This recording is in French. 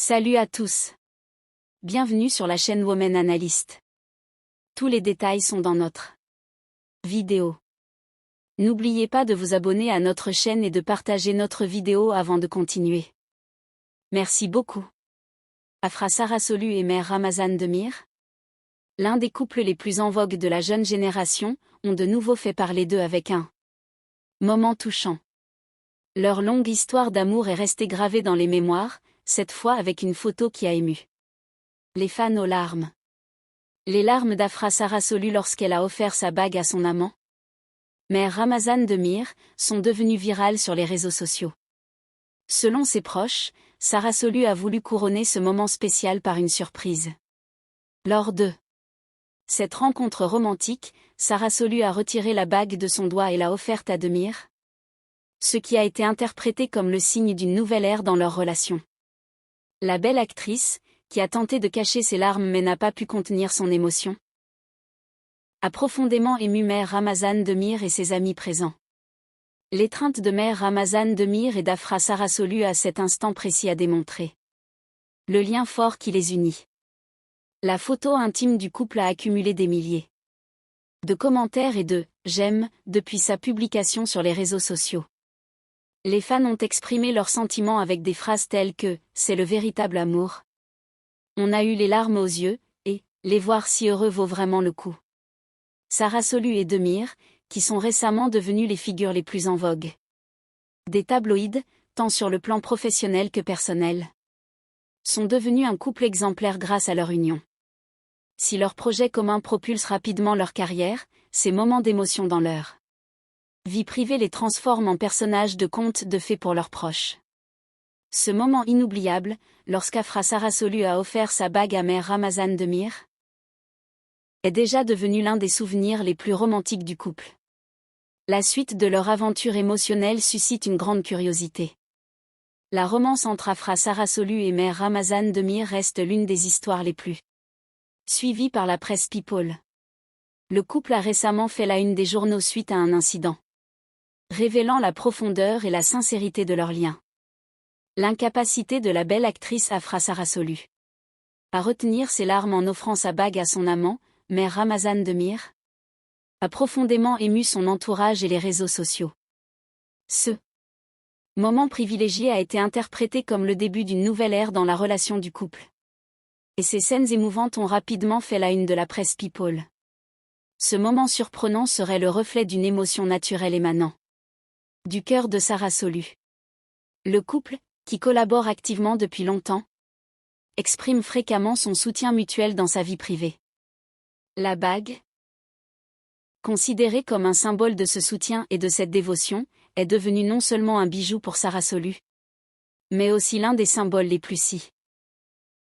Salut à tous. Bienvenue sur la chaîne Women Analyst. Tous les détails sont dans notre vidéo. N'oubliez pas de vous abonner à notre chaîne et de partager notre vidéo avant de continuer. Merci beaucoup. Afra Sarasolu et Mère Ramazan Demir, l'un des couples les plus en vogue de la jeune génération, ont de nouveau fait parler d'eux avec un moment touchant. Leur longue histoire d'amour est restée gravée dans les mémoires, cette fois avec une photo qui a ému les fans aux larmes. Les larmes d'Afra Sarasolu lorsqu'elle a offert sa bague à son amant, Mère Ramazan Demir, sont devenues virales sur les réseaux sociaux. Selon ses proches, Sarasolu a voulu couronner ce moment spécial par une surprise. Lors de cette rencontre romantique, Sarasolu a retiré la bague de son doigt et l'a offerte à Demir, ce qui a été interprété comme le signe d'une nouvelle ère dans leur relation. La belle actrice, qui a tenté de cacher ses larmes mais n'a pas pu contenir son émotion, a profondément ému Mère Ramazan Demir et ses amis présents. L'étreinte de Mère Ramazan Demir et d'Afra Sarasolu à cet instant précis a démontré le lien fort qui les unit. La photo intime du couple a accumulé des milliers de commentaires et de « j'aime » depuis sa publication sur les réseaux sociaux. Les fans ont exprimé leurs sentiments avec des phrases telles que « c'est le véritable amour », on a eu les larmes aux yeux, et « les voir si heureux vaut vraiment le coup ». Sarasolu et Demir, qui sont récemment devenus les figures les plus en vogue des tabloïds, tant sur le plan professionnel que personnel, sont devenus un couple exemplaire grâce à leur union. Si leur projet commun propulse rapidement leur carrière, ces moments d'émotion dans leur vie privée les transforment en personnages de contes de fées pour leurs proches. Ce moment inoubliable, lorsqu'Afra Sarasolu a offert sa bague à Mère Ramazan Demir, est déjà devenu l'un des souvenirs les plus romantiques du couple. La suite de leur aventure émotionnelle suscite une grande curiosité. La romance entre Afra Sarasolu et Mère Ramazan Demir reste l'une des histoires les plus suivies par la presse People. Le couple a récemment fait la une des journaux suite à un incident, révélant la profondeur et la sincérité de leur lien. L'incapacité de la belle actrice Afra Sarasolu à retenir ses larmes en offrant sa bague à son amant, Mère Ramazan Demir, a profondément ému son entourage et les réseaux sociaux. Ce moment privilégié a été interprété comme le début d'une nouvelle ère dans la relation du couple. Et ces scènes émouvantes ont rapidement fait la une de la presse People. Ce moment surprenant serait le reflet d'une émotion naturelle émanant du cœur de Sarasolu. Le couple, qui collabore activement depuis longtemps, exprime fréquemment son soutien mutuel dans sa vie privée. La bague, considérée comme un symbole de ce soutien et de cette dévotion, est devenue non seulement un bijou pour Sarasolu, mais aussi l'un des symboles les plus